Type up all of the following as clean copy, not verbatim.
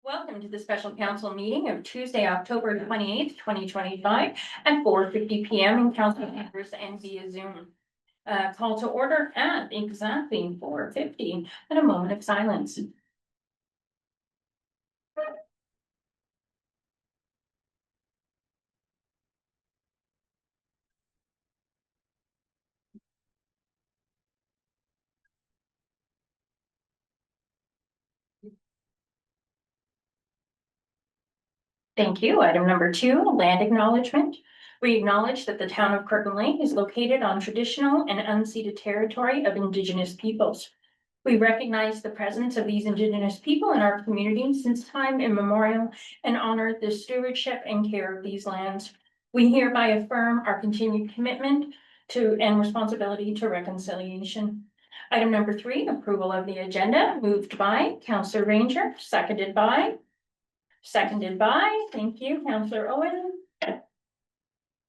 Welcome to the special council meeting of Tuesday, October 28th, 2025 at 4:50 PM in council chambers and via Zoom. Call to order at exactly 4:50 and a moment of silence. Thank you. Item number 2, land acknowledgement. We acknowledge that the town of Kirkland Lake is located on traditional and unceded territory of Indigenous peoples. We recognize the presence of these Indigenous people in our community since time immemorial and honor the stewardship and care of these lands. We hereby affirm our continued commitment to and responsibility to reconciliation. Item number 3, approval of the agenda, moved by Councillor Ranger, thank you, Councillor Owen.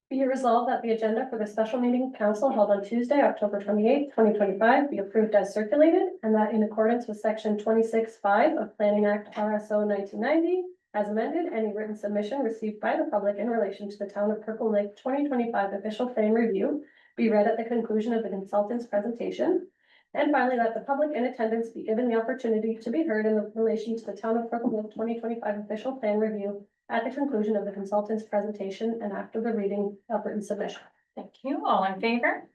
Be it resolved that the agenda for the special meeting of council held on Tuesday, October 28th, 2025 be approved as circulated, and that in accordance with section 26(5) of Planning Act RSO 1990, as amended, any written submission received by the public in relation to the town of Kirkland Lake 2025 official plan review be read at the conclusion of the consultant's presentation. And finally, that the public in attendance be given the opportunity to be heard in relation to the town of Kirkland Lake 2025 official plan review at the conclusion of the consultant's presentation and after the reading of written submission. Thank you. All in favor?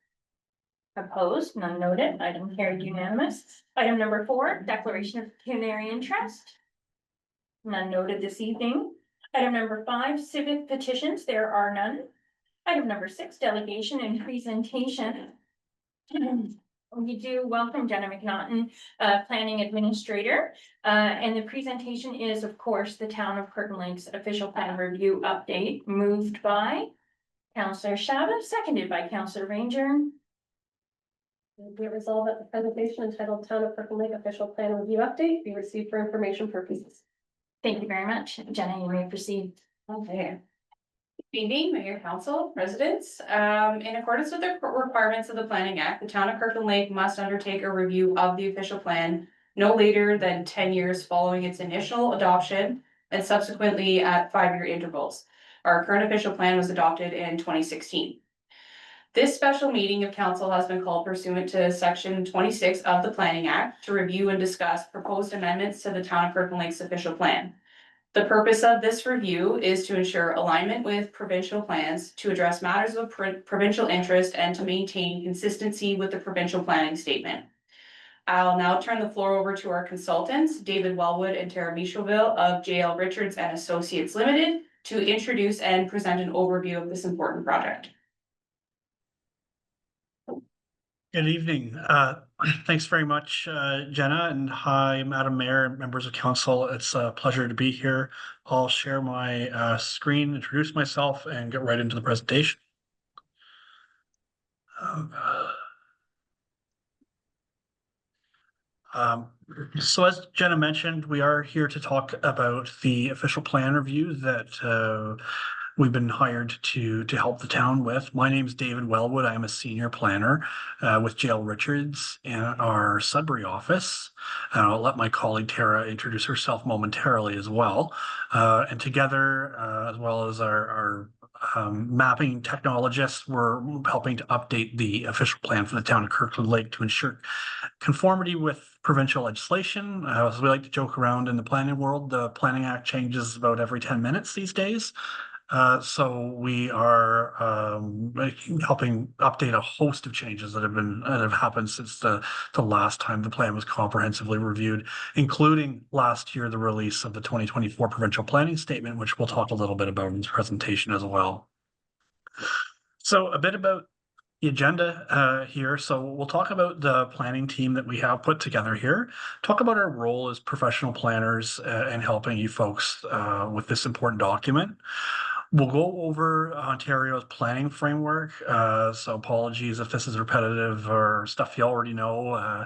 Opposed? None noted. Item carried unanimous. Item number 4, declaration of pecuniary interest. None noted this evening. Item number 5, civic petitions. There are none. Item number 6, delegation and presentation. We do welcome Jenna McNaughton, planning administrator, and the presentation is, of course, the town of Kirkland Lake's official plan review update, moved by Councillor Shabbat, seconded by Councillor Ranger. Be it resolved that the presentation entitled Town of Kirkland Lake Official Plan Review Update be received for information purposes. Thank you very much. Jenna, you may proceed. Okay. Good evening, Mayor, Council, residents. In accordance with the requirements of the Planning Act, the town of Kirkland Lake must undertake a review of the official plan no later than 10 years following its initial adoption and subsequently at 5-year intervals. Our current official plan was adopted in 2016. This special meeting of council has been called pursuant to section 26 of the Planning Act to review and discuss proposed amendments to the town of Kirkland Lake's official plan. The purpose of this review is to ensure alignment with provincial plans, to address matters of provincial interest, and to maintain consistency with the provincial planning statement. I'll now turn the floor over to our consultants, David Wellwood and Tara Michauville of JL Richards and Associates Limited, to introduce and present an overview of this important project. Good evening. Thanks very much, Jenna, and hi, Madam Mayor and members of council. It's a pleasure to be here. I'll share my screen, introduce myself, and get right into the presentation. So as Jenna mentioned, we are here to talk about the official plan review that we've been hired to help the town with. My name is David Wellwood. I'm a senior planner with JL Richards in our Sudbury office. I'll let my colleague Tara introduce herself momentarily as well. And together, as well as our mapping technologists, we're helping to update the official plan for the town of Kirkland Lake to ensure conformity with provincial legislation. As we like to joke around in the planning world, the Planning Act changes about every 10 minutes these days. So we are helping update a host of changes that have happened since the last time the plan was comprehensively reviewed, including last year the release of the 2024 provincial planning statement, which we'll talk a little bit about in this presentation as well. So a bit about the agenda here. So we'll talk about the planning team that we have put together here, talk about our role as professional planners and helping you folks with this important document. We'll go over Ontario's planning framework. So apologies if this is repetitive or stuff you already know,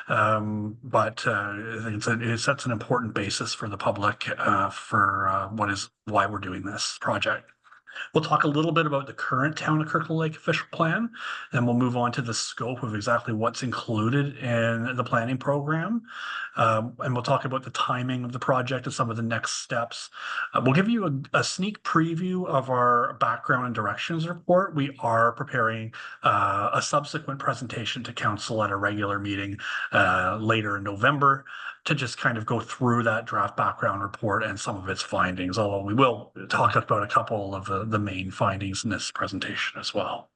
but I think it sets an important basis for the public for why we're doing this project. We'll talk a little bit about the current Town of Kirkland Lake official plan, then we'll move on to the scope of exactly what's included in the planning program. And we'll talk about the timing of the project and some of the next steps. We'll give you a sneak preview of our background and directions report. We are preparing a subsequent presentation to council at a regular meeting later in November to just kind of go through that draft background report and some of its findings, although we will talk about a couple of the main findings in this presentation as well.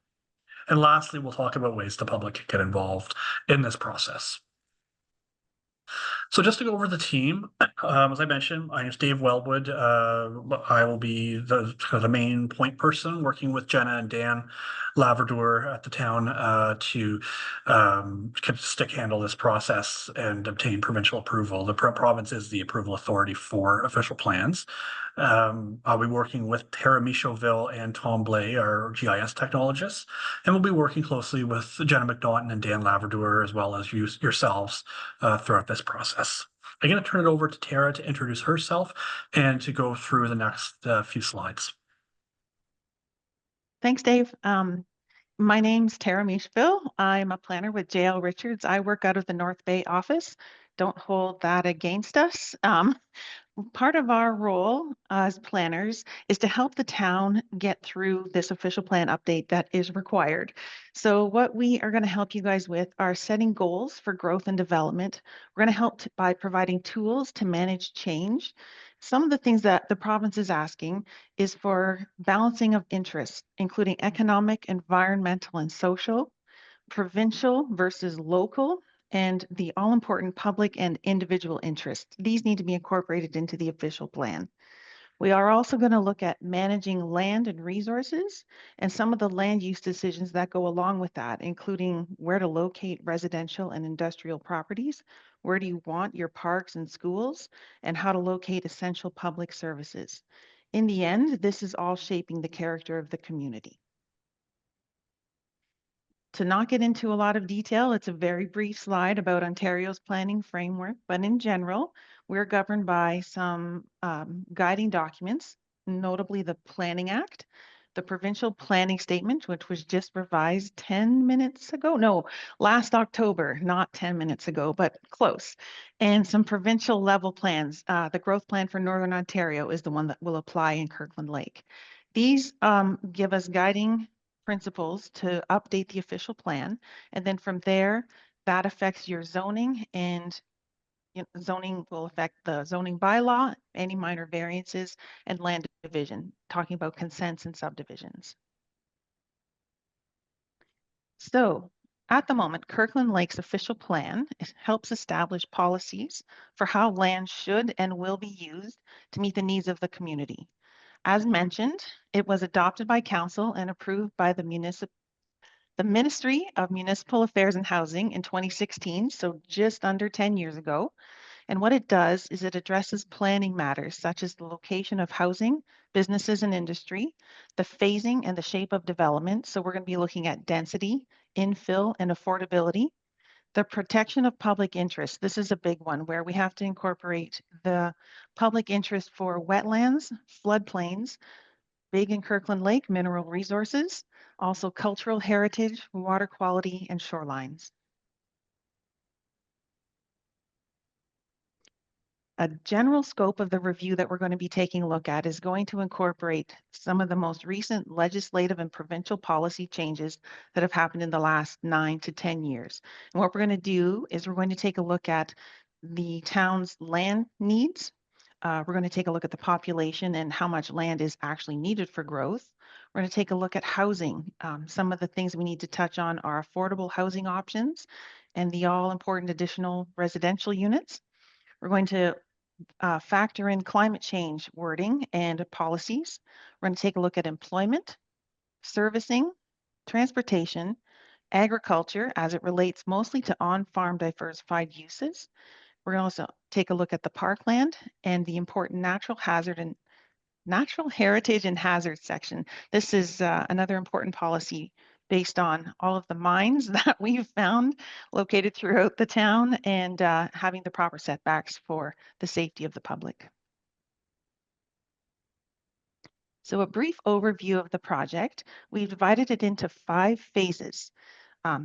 And lastly, we'll talk about ways the public can get involved in this process. So just to go over the team, as I mentioned, my name is Dave Wellwood. I will be the main point person working with Jenna and Dan Laverdure at the town to stick handle this process and obtain provincial approval. The province is the approval authority for official plans. I'll be working with Tara Michauville and Tom Blay, our GIS technologists, and we'll be working closely with Jenna McNaughton and Dan Laverdure, as well as yourselves throughout this process. I'm going to turn it over to Tara to introduce herself and to go through the next few slides. Thanks, Dave. My name's Tara Michauville. I'm a planner with JL Richards. I work out of the North Bay office. Don't hold that against us. Part of our role as planners is to help the town get through this official plan update that is required. So what we are going to help you guys with are setting goals for growth and development. We're going to help by providing tools to manage change. Some of the things that the province is asking is for balancing of interests, including economic, environmental, and social, provincial versus local, and the all-important public and individual interests. These need to be incorporated into the official plan. We are also going to look at managing land and resources and some of the land use decisions that go along with that, including where to locate residential and industrial properties, where do you want your parks and schools, and how to locate essential public services. In the end, this is all shaping the character of the community. To not get into a lot of detail, it's a very brief slide about Ontario's planning framework, but in general, we're governed by some guiding documents, notably the Planning Act, the Provincial Planning Statement, which was just revised 10 minutes ago. No, last October, not 10 minutes ago, but close. And some provincial level plans. The growth plan for Northern Ontario is the one that will apply in Kirkland Lake. These give us guiding principles to update the official plan. And then from there, that affects your zoning, and zoning will affect the zoning bylaw, any minor variances, and land division, talking about consents and subdivisions. So at the moment, Kirkland Lake's official plan helps establish policies for how land should and will be used to meet the needs of the community. As mentioned, it was adopted by council and approved by the Ministry of Municipal Affairs and Housing in 2016, so just under 10 years ago. And what it does is it addresses planning matters such as the location of housing, businesses and industry, the phasing and the shape of development. So we're going to be looking at density, infill, and affordability. The protection of public interest. This is a big one where we have to incorporate the public interest for wetlands, floodplains, big in Kirkland Lake, mineral resources, also cultural heritage, water quality, and shorelines. A general scope of the review that we're going to be taking a look at is going to incorporate some of the most recent legislative and provincial policy changes that have happened in the last 9 to 10 years. And what we're going to do is we're going to take a look at the town's land needs. We're going to take a look at the population and how much land is actually needed for growth. We're going to take a look at housing. Some of the things we need to touch on are affordable housing options and the all-important additional residential units. We're going to factor in climate change wording and policies. We're going to take a look at employment, servicing, transportation, agriculture as it relates mostly to on-farm diversified uses. We're going to also take a look at the parkland and the important natural heritage and hazard section. This is another important policy based on all of the mines that we've found located throughout the town and having the proper setbacks for the safety of the public. So a brief overview of the project, we've divided it into 5 phases.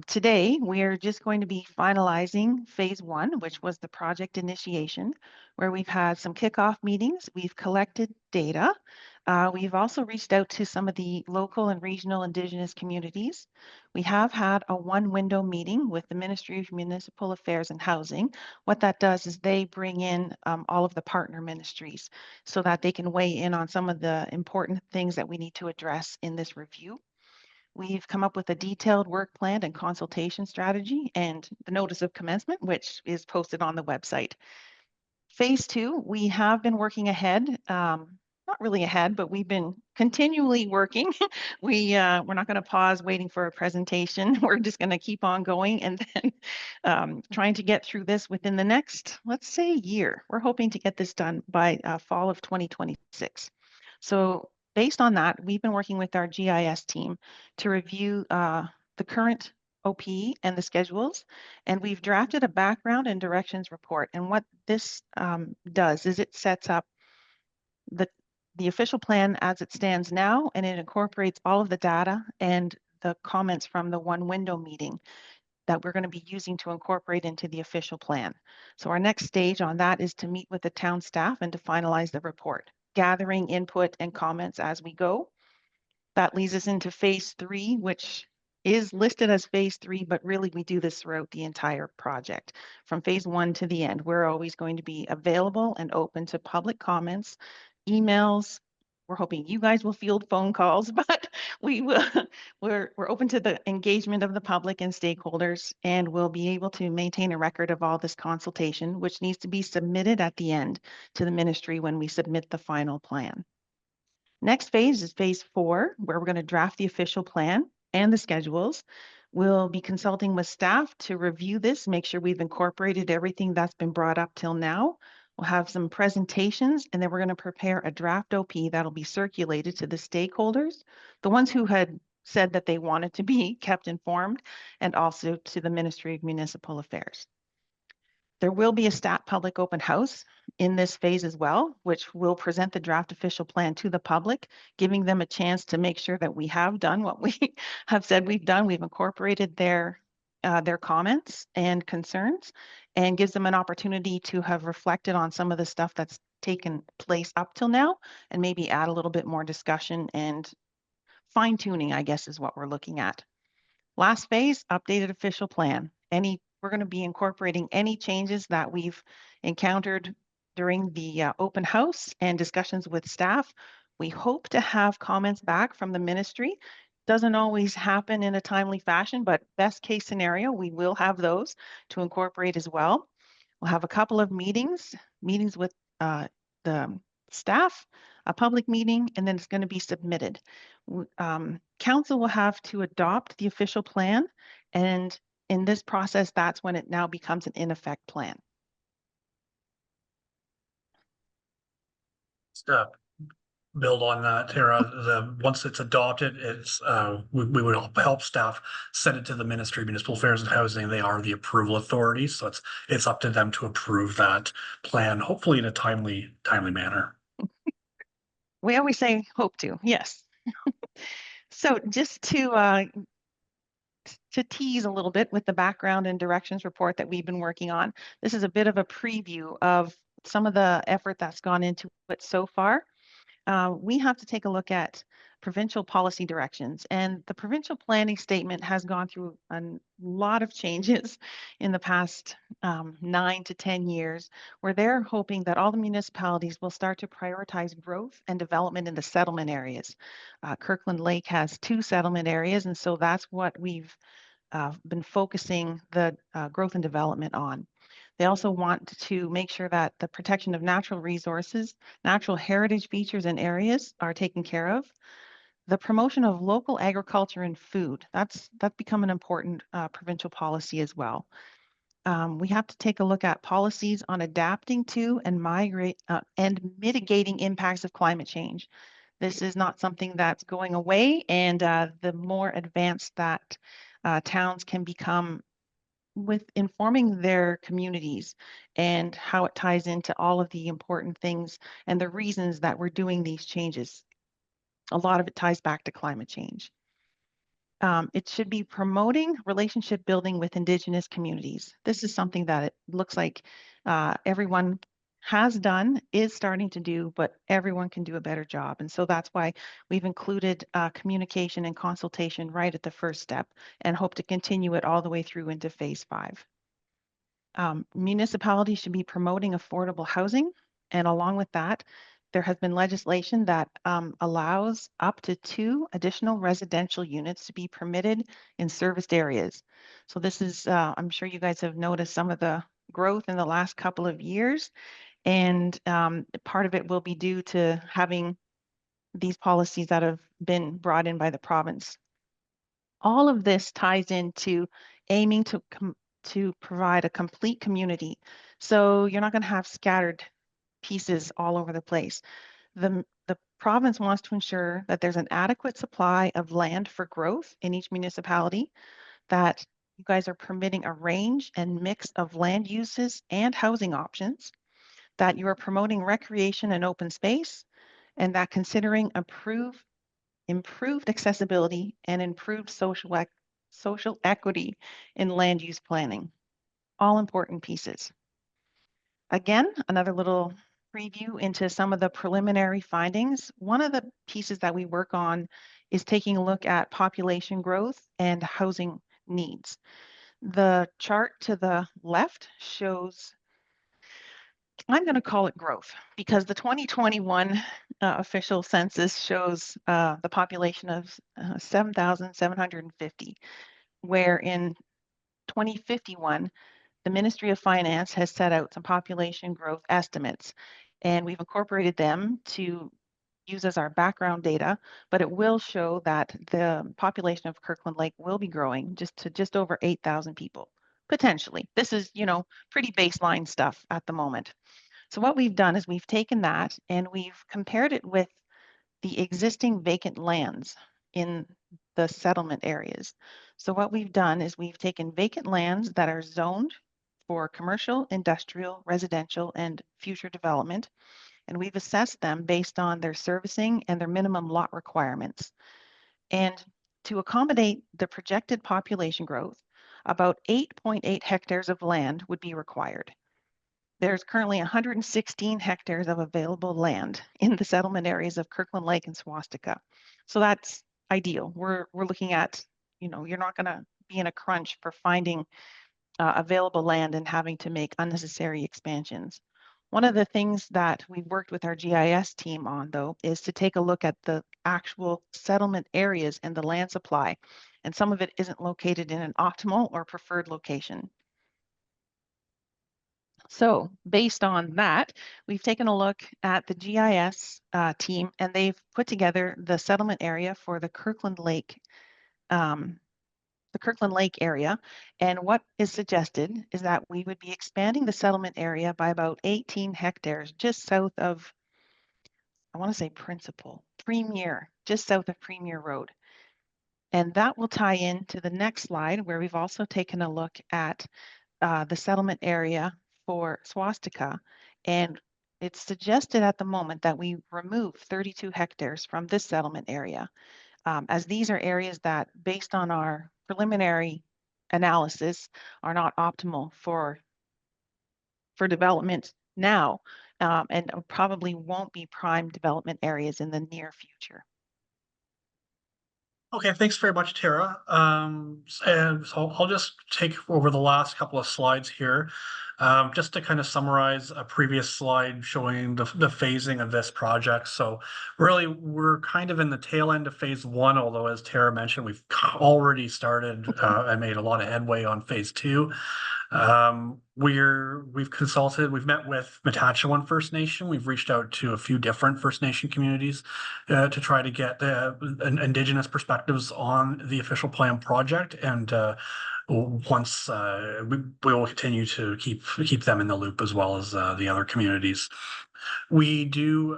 Today, we are just going to be finalizing phase 1, which was the project initiation, where we've had some kickoff meetings, we've collected data. We've also reached out to some of the local and regional Indigenous communities. We have had a one-window meeting with the Ministry of Municipal Affairs and Housing. What that does is they bring in all of the partner ministries so that they can weigh in on some of the important things that we need to address in this review. We've come up with a detailed work plan and consultation strategy and the notice of commencement, which is posted on the website. Phase 2, we have been working ahead, not really ahead, but we've been continually working. We're not going to pause waiting for a presentation. We're just going to keep on going and then trying to get through this within the next, let's say, year. We're hoping to get this done by fall of 2026. So based on that, we've been working with our GIS team to review the current OP and the schedules, and we've drafted a background and directions report. And what this does is it sets up the official plan as it stands now, and it incorporates all of the data and the comments from the one window meeting that we're going to be using to incorporate into the official plan. So our next stage on that is to meet with the town staff and to finalize the report, gathering input and comments as we go. That leads us into phase 3, which is listed as phase 3, but really we do this throughout the entire project. From phase 1 to the end, we're always going to be available and open to public comments, emails. We're hoping you guys will field phone calls, but we will, we're open to the engagement of the public and stakeholders, and we'll be able to maintain a record of all this consultation, which needs to be submitted at the end to the ministry when we submit the final plan. Next phase is phase 4, where we're going to draft the official plan and the schedules. We'll be consulting with staff to review this, make sure we've incorporated everything that's been brought up till now. We'll have some presentations, and then we're going to prepare a draft OP that'll be circulated to the stakeholders, the ones who had said that they wanted to be kept informed, and also to the Ministry of Municipal Affairs. There will be a STAT public open house in this phase as well, which will present the draft official plan to the public, giving them a chance to make sure that we have done what we have said we've done. We've incorporated their comments and concerns, and gives them an opportunity to have reflected on some of the stuff that's taken place up till now, and maybe add a little bit more discussion and fine tuning, I guess, is what we're looking at. Last phase, updated official plan. We're going to be incorporating any changes that we've encountered during the open house and discussions with staff. We hope to have comments back from the ministry. Doesn't always happen in a timely fashion, but best case scenario, we will have those to incorporate as well. We'll have a couple of meetings with the staff, a public meeting, and then it's going to be submitted. Council will have to adopt the official plan, and in this process, that's when it now becomes an in effect plan. Build on that, Tara. Once it's adopted, we would help staff send it to the Ministry of Municipal Affairs and Housing. They are the approval authority, so it's up to them to approve that plan, hopefully in a timely manner. We always say hope to, yes. So just to tease a little bit with the background and directions report that we've been working on, this is a bit of a preview of some of the effort that's gone into it so far. We have to take a look at provincial policy directions, and the provincial planning statement has gone through a lot of changes in the past 9 to 10 years, where they're hoping that all the municipalities will start to prioritize growth and development in the settlement areas. Kirkland Lake has 2 settlement areas, and so that's what we've been focusing the growth and development on. They also want to make sure that the protection of natural resources, natural heritage features and areas are taken care of. The promotion of local agriculture and food, that's become an important provincial policy as well. We have to take a look at policies on adapting to and mitigating impacts of climate change. This is not something that's going away, and the more advanced that towns can become with informing their communities and how it ties into all of the important things and the reasons that we're doing these changes. a lot of it ties back to climate change. It should be promoting relationship building with Indigenous communities. This is something that it looks like everyone has done, is starting to do, but everyone can do a better job. And so that's why we've included communication and consultation right at the first step and hope to continue it all the way through into phase 5. Municipalities should be promoting affordable housing. And along with that, there has been legislation that allows up to 2 additional residential units to be permitted in serviced areas. So this is, I'm sure you guys have noticed some of the growth in the last couple of years. And part of it will be due to having these policies that have been brought in by the province. All of this ties into aiming to provide a complete community. So you're not going to have scattered pieces all over the place. The province wants to ensure that there's an adequate supply of land for growth in each municipality, that you guys are permitting a range and mix of land uses and housing options, that you are promoting recreation and open space, and that considering improved accessibility and improved social equity in land use planning. All important pieces. Again, another little preview into some of the preliminary findings. One of the pieces that we work on is taking a look at population growth and housing needs. The chart to the left shows, I'm going to call it growth, because the 2021 official census shows the population of 7,750, where in 2051, the Ministry of Finance has set out some population growth estimates, and we've incorporated them to use as our background data, but it will show that the population of Kirkland Lake will be growing to just over 8,000 people, potentially. This is, pretty baseline stuff at the moment. So what we've done is we've taken that and we've compared it with the existing vacant lands in the settlement areas. So what we've done is we've taken vacant lands that are zoned for commercial, industrial, residential, and future development, and we've assessed them based on their servicing and their minimum lot requirements. And to accommodate the projected population growth, about 8.8 hectares of land would be required. There's currently 116 hectares of available land in the settlement areas of Kirkland Lake and Swastika. So that's ideal. We're looking at, you're not going to be in a crunch for finding available land and having to make unnecessary expansions. One of the things that we've worked with our GIS team on, though, is to take a look at the actual settlement areas and the land supply. And some of it isn't located in an optimal or preferred location. So based on that, we've taken a look at the GIS team, and they've put together the settlement area for the Kirkland Lake area. And what is suggested is that we would be expanding the settlement area by about 18 hectares just south of, I want to say Premier, just south of Premier Road. And that will tie into the next slide, where we've also taken a look at the settlement area for Swastika. And it's suggested at the moment that we remove 32 hectares from this settlement area, as these are areas that, based on our preliminary analysis, are not optimal for development now, and probably won't be prime development areas in the near future. Okay, thanks very much, Tara. And so I'll just take over the last couple of slides here, just to kind of summarize a previous slide showing the phasing of this project. So really, we're kind of in the tail end of phase 1, although as Tara mentioned, we've already started and made a lot of headway on phase 2. We've consulted, we've met with Matachewan First Nation. We've reached out to a few different First Nation communities to try to get the Indigenous perspectives on the official plan project. And once we will continue to keep them in the loop, as well as the other communities. We do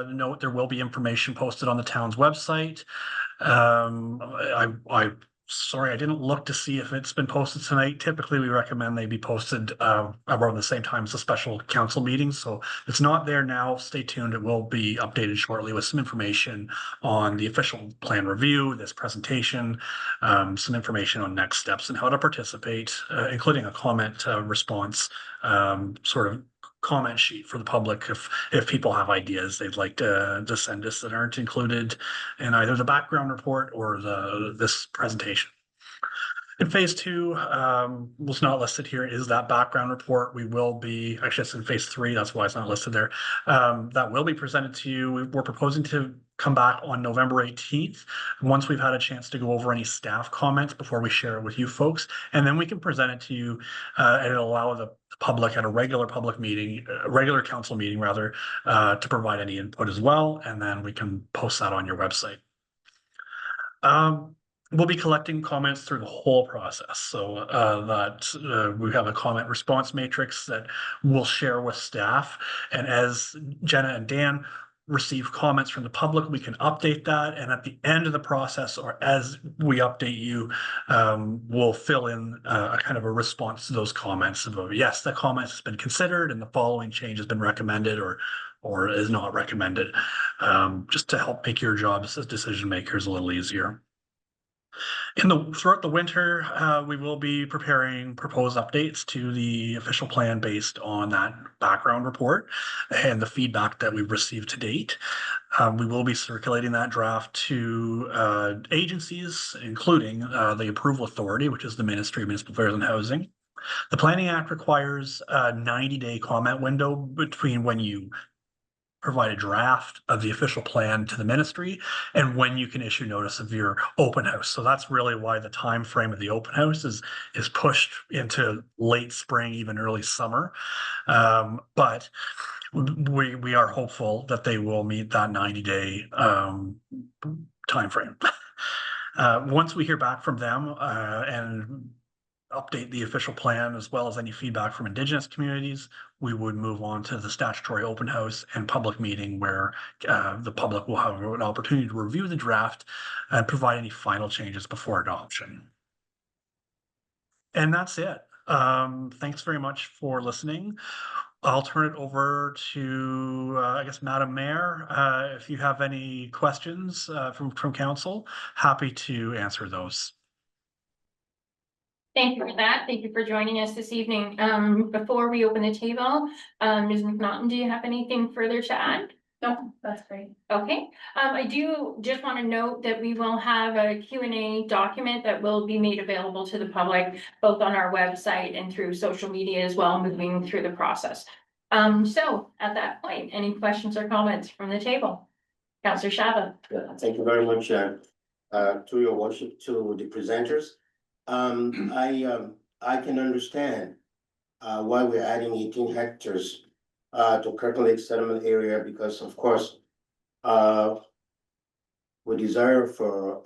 note there will be information posted on the town's website. I sorry, I didn't look to see if it's been posted tonight. Typically, we recommend they be posted around the same time as the special council meeting. So it's not there now. Stay tuned. It will be updated shortly with some information on the official plan review, this presentation, some information on next steps and how to participate, including a comment response sort of comment sheet for the public if people have ideas they'd like to send us that aren't included in either the background report or this presentation. In phase 2, what's not listed here is that background report. We will be, actually it's in phase 3, that's why it's not listed there. That will be presented to you. We're proposing to come back on November 18th, once we've had a chance to go over any staff comments before we share it with you folks. And then we can present it to you and it'll allow the public at a regular public meeting, a regular council meeting rather, to provide any input as well. And then we can post that on your website. We'll be collecting comments through the whole process. So we have a comment response matrix that we'll share with staff. And as Jenna and Dan receive comments from the public, we can update that. And at the end of the process, or as we update you, we'll fill in a kind of a response to those comments of, yes, the comment has been considered and the following change has been recommended or is not recommended, just to help make your jobs as decision makers a little easier. Throughout the winter, we will be preparing proposed updates to the official plan based on that background report and the feedback that we've received to date. We will be circulating that draft to agencies, including the Approval Authority, which is the Ministry of Municipal Affairs and Housing. The Planning Act requires a 90-day comment window between when you provide a draft of the official plan to the ministry and when you can issue notice of your open house. So that's really why the time frame of the open house is pushed into late spring, even early summer. But we are hopeful that they will meet that 90-day time frame. Once we hear back from them and update the official plan as well as any feedback from Indigenous communities, we would move on to the statutory open house and public meeting where the public will have an opportunity to review the draft and provide any final changes before adoption. And that's it. Thanks very much for listening. I'll turn it over to, I guess, Madam Mayor. If you have any questions from council, happy to answer those. Thank you for that. Thank you for joining us this evening. Before we open the table, Ms. McNaughton, do you have anything further to add? No, that's great. Okay, I do just want to note that we will have a Q&A document that will be made available to the public, both on our website and through social media as well, moving through the process. So at that point, any questions or comments from the table? Councillor Shabba. Yeah, thank you very much, to your worship, to the presenters. I can understand why we're adding 18 hectares to Kirkland Lake settlement area, because of course we desire for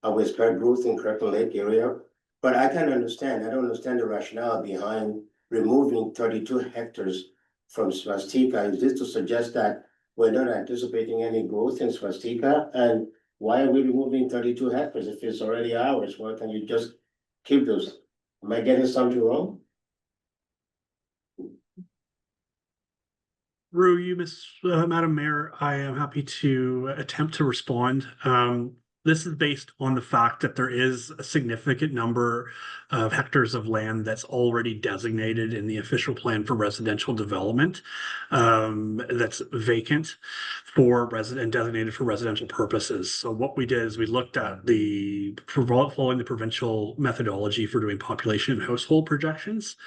a widespread growth in Kirkland Lake area. But I can understand, I don't understand the rationale behind removing 32 hectares from Swastika. Is this to suggest that we're not anticipating any growth in Swastika? And why are we removing 32 hectares if it's already ours? Why can't you just keep those? Am I getting something wrong? Through you, Madam Mayor, I am happy to attempt to respond. This is based on the fact that there is a significant number of hectares of land that's already designated in the official plan for residential development, that's vacant for resident, designated for residential purposes. So what we did is we looked at following the provincial methodology for doing population and household projections,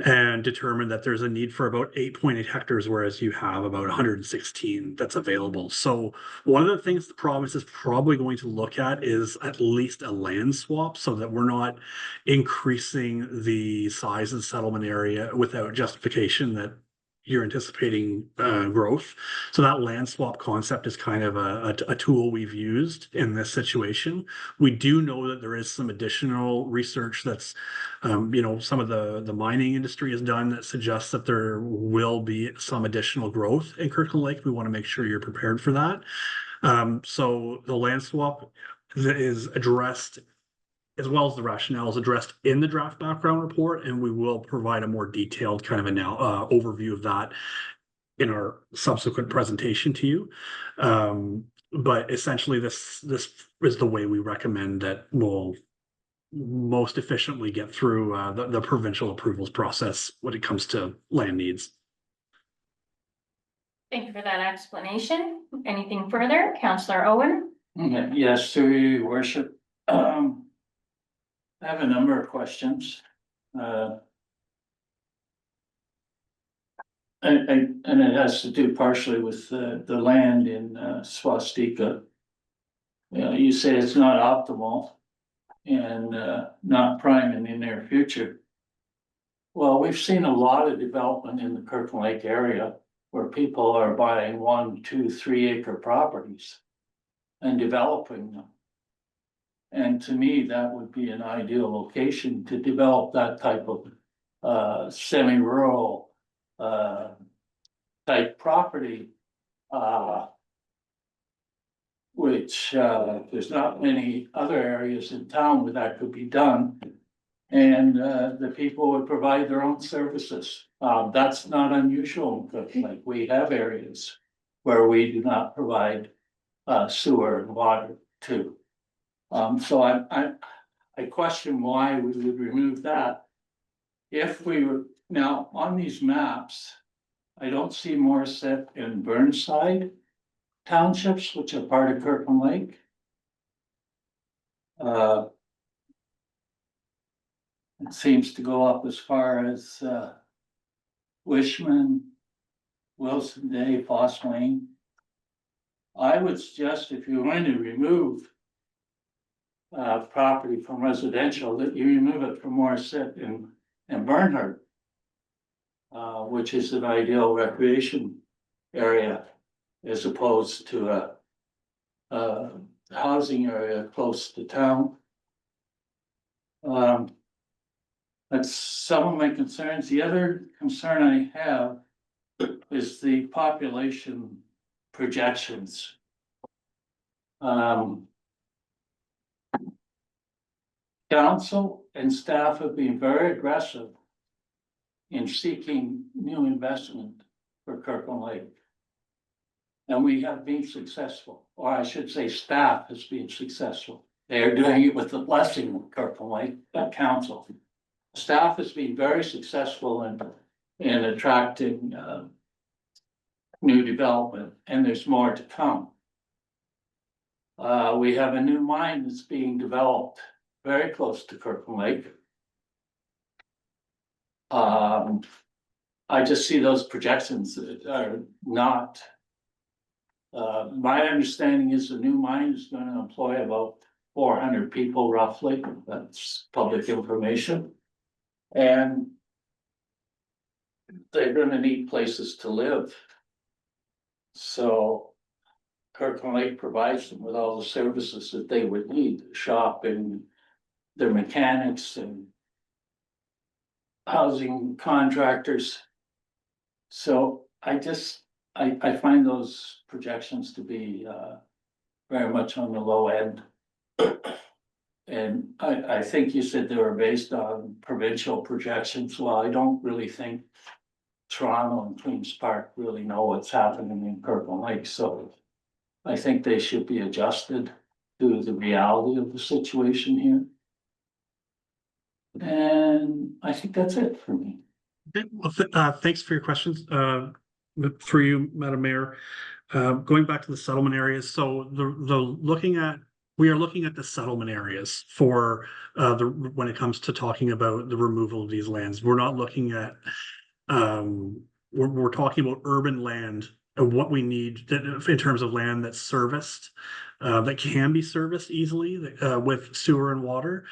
and determined that there's a need for about 8.8 hectares, whereas you have about 116 that's available. So one of the things the province is probably going to look at is at least a land swap, so that we're not increasing the size of the settlement area without justification that you're anticipating growth. So that land swap concept is kind of a tool we've used in this situation. We do know that there is some additional research that's, some of the mining industry has done that suggests that there will be some additional growth in Kirkland Lake. We want to make sure you're prepared for that. So the land swap that is addressed, as well as the rationale is addressed in the draft background report, and we will provide a more detailed kind of overview of that in our subsequent presentation to you. But essentially, this is the way we recommend that we'll most efficiently get through the provincial approvals process when it comes to land needs. Thank you for that explanation. Anything further? Councillor Owen? Yes, through your worship. I have a number of questions. And it has to do partially with the land in Swastika. You say it's not optimal and not prime in the near future. Well, we've seen a lot of development in the Kirkland Lake area where people are buying 1, 2, 3 acre properties and developing them. And to me, that would be an ideal location to develop that type of semi-rural type property, which there's not many other areas in town where that could be done. And the people would provide their own services. That's not unusual, like we have areas where we do not provide sewer and water too. So I question why we would remove that. If we were, now on these maps, I don't see Morissette and Burnside townships, which are part of Kirkland Lake. It seems to go up as far as Wishman, Wilson Day, Foss Lane. I would suggest if you're going to remove property from residential, that you remove it from Morissette and Bernhard, which is an ideal recreation area as opposed to a housing area close to town. That's some of my concerns. The other concern I have is the population projections. Council and staff have been very aggressive in seeking new investment for Kirkland Lake. And we have been successful, or I should say staff has been successful. They are doing it with the blessing of Kirkland Lake Council. Staff has been very successful in attracting new development, and there's more to come. We have a new mine that's being developed very close to Kirkland Lake. I just see those projections that are not. My understanding is the new mine is going to employ about 400 people roughly. That's public information. And they're going to need places to live. So Kirkland Lake provides them with all the services that they would need, shopping, their mechanics and housing contractors. So I find those projections to be very much on the low end. And I think you said they were based on provincial projections. Well, I don't really think Toronto and Queens Park really know what's happening in Kirkland Lake, so I think they should be adjusted to the reality of the situation here. And I think that's it for me. Okay, well, thanks for your questions. For you, Madam Mayor, going back to the settlement areas. So we are looking at the settlement areas for when it comes to talking about the removal of these lands. We're not looking at we're talking about urban land and what we need in terms of land that's serviced, that can be serviced easily with sewer and water.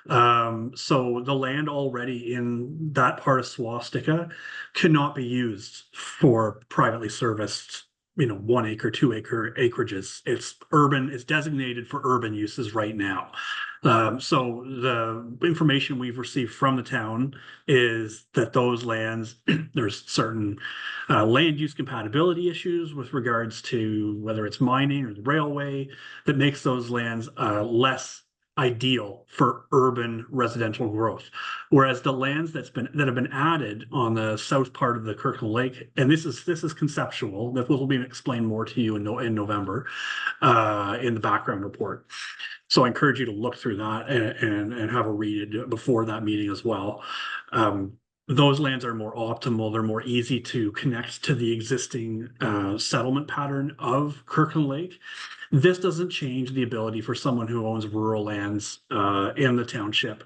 So the land already in that part of Swastika cannot be used for privately serviced, 1 acre, 2 acre acreages. It's urban, it's designated for urban uses right now. So the information we've received from the town is that those lands, there's certain land use compatibility issues with regards to whether it's mining or the railway that makes those lands less ideal for urban residential growth. Whereas the lands that have been added on the south part of the Kirkland Lake, and this is conceptual, that will be explained more to you in November in the background report. So I encourage you to look through that and have a read before that meeting as well. Those lands are more optimal. They're more easy to connect to the existing settlement pattern of Kirkland Lake. This doesn't change the ability for someone who owns rural lands in the township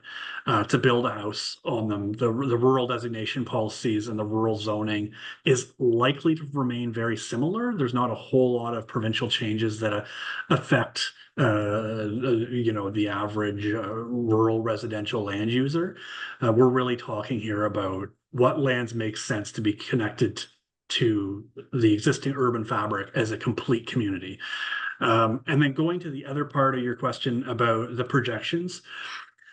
to build a house on them. The rural designation policies and the rural zoning is likely to remain very similar. There's not a whole lot of provincial changes that affect the average rural residential land user. We're really talking here about what lands make sense to be connected to the existing urban fabric as a complete community. And then going to the other part of your question about the projections,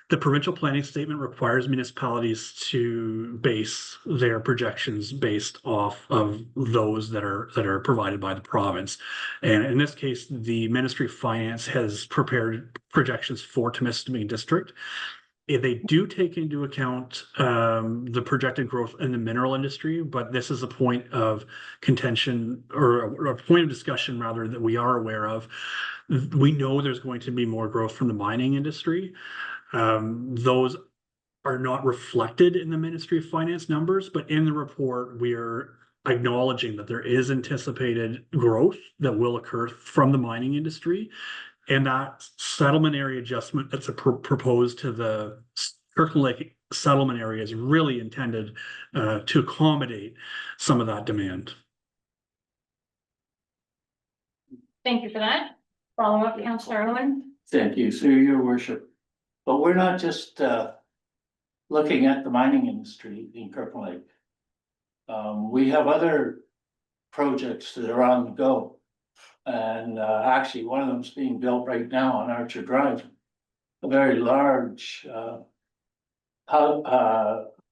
the provincial planning statement requires municipalities to base their projections based off of those that are provided by the province. And in this case, the Ministry of Finance has prepared projections for Temiskaming District. They do take into account the projected growth in the mineral industry, but this is a point of contention or a point of discussion rather that we are aware of. We know there's going to be more growth from the mining industry. Those are not reflected in the Ministry of Finance numbers, but in the report, we are acknowledging that there is anticipated growth that will occur from the mining industry. And that settlement area adjustment that's proposed to the Kirkland Lake settlement area is really intended to accommodate some of that demand. Thank you for that. Follow up, Councillor Owen. Thank you, through your worship. But we're not just looking at the mining industry in Kirkland Lake. We have other projects that are on the go. And actually, one of them is being built right now on Archer Drive. A very large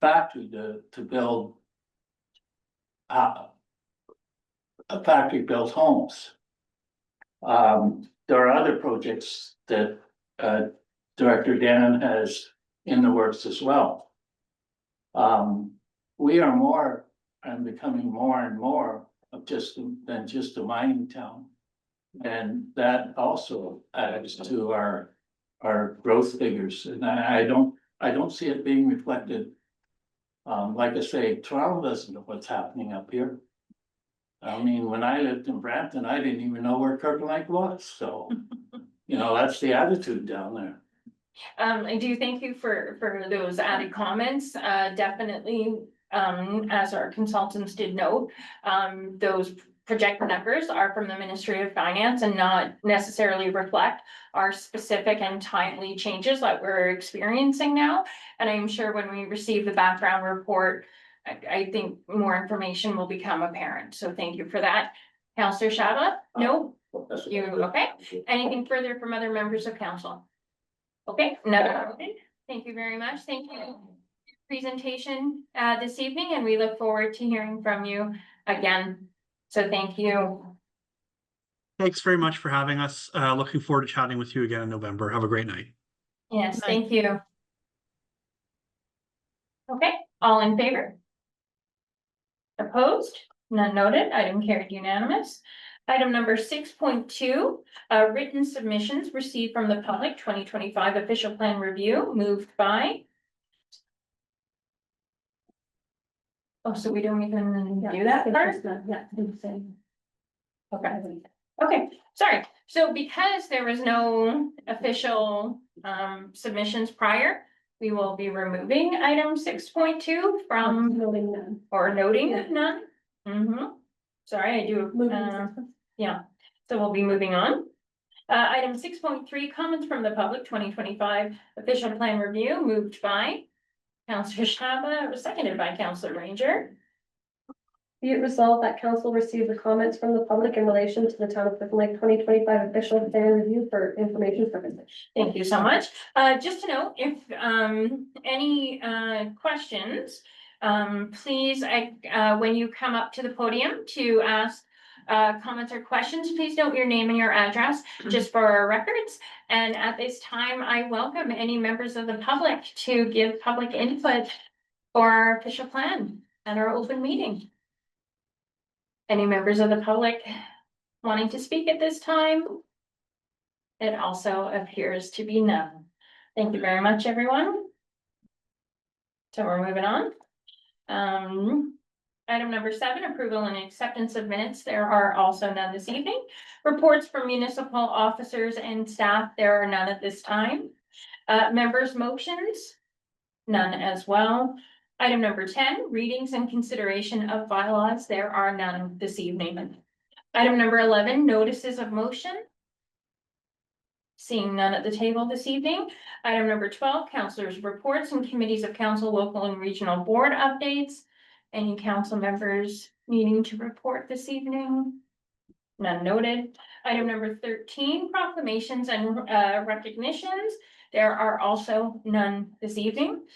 factory to build a factory built homes. There are other projects that Director Gannon has in the works as well. We are more and becoming more and more of than just a mining town. And that also adds to our growth figures. And I don't see it being reflected. Like I say, Toronto doesn't know what's happening up here. I mean, when I lived in Brampton, I didn't even know where Kirkland Lake was. So, that's the attitude down there. I do thank you for those added comments. Definitely, as our consultants did note, those projected numbers are from the Ministry of Finance and not necessarily reflect our specific and timely changes that we're experiencing now. And I'm sure when we receive the background report, I think more information will become apparent. So thank you for that. Councillor Shabba? No? You okay? Anything further from other members of council? Okay, no. Thank you very much. Thank you for your presentation this evening, and we look forward to hearing from you again. So thank you. Thanks very much for having us. Looking forward to chatting with you again in November. Have a great night. Yes, thank you. Okay, all in favor? Opposed? None noted. Item carried unanimous. Item number 6.2, written submissions received from the public 2025 official plan review, moved by. Oh, so we don't even do that part? Yeah. Okay. Okay, sorry. So because there was no official submissions prior, we will be removing item 6.2 from Noting none. or noting none. Sorry, I do. Yeah, so we'll be moving on. Item 6.3, comments from the public 2025 official plan review, moved by Councillor Shabba, seconded by Councillor Ranger. Be it resolved that council receive the comments from the public in relation to the town of Kirkland Lake 2025 official plan review for information purposes. Thank you so much. Just to note, if, any, questions, please, when you come up to the podium to ask, comments or questions, please note your name and your address, just for our records. And at this time, I welcome any members of the public to give public input for our official plan and our open meeting. Any members of the public wanting to speak at this time? It also appears to be none. Thank you very much, everyone. So we're moving on. Item number 7, approval and acceptance of minutes. There are also none this evening. Reports from municipal officers and staff. There are none at this time. Members' motions. None as well. Item number 10, readings and consideration of bylaws. There are none this evening. Item number 11, notices of motion. Seeing none at the table this evening. Item number 12, councilors' reports and committees of council, local and regional board updates. Any council members needing to report this evening? None noted. Item number 13, proclamations and recognitions. There are also none this evening.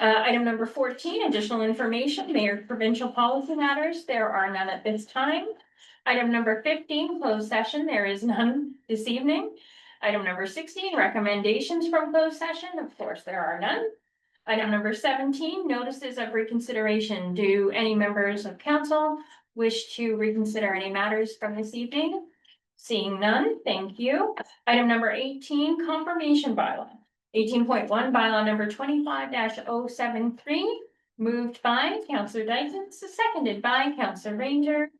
Item number 14, additional information, mayor provincial policy matters. There are none at this time. Item number 15, closed session. There is none this evening. Item number 16, recommendations from closed session. Of course, there are none. Item number 17, notices of reconsideration. Do any members of council wish to reconsider any matters from this evening? Seeing none, thank you. Item number 18, confirmation bylaw. 18.1 bylaw number 25-073, moved by Councillor Dyson, seconded by Councillor Ranger.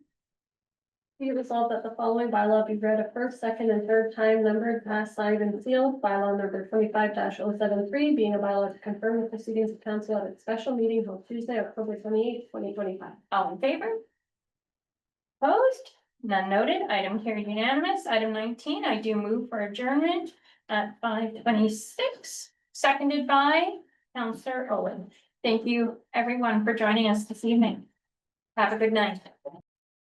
Be it resolved that the following bylaw be read a first, second, and third time numbered, passed, signed, and sealed. Bylaw number 25-073, being a bylaw to confirm the proceedings of council at its special meeting held Tuesday, October 28th, 2025. All in favor? Opposed? None noted. Item carried unanimous. Item 19, I do move for adjournment at 5:26, seconded by Councillor Owen. Thank you, everyone, for joining us this evening. Have a good night.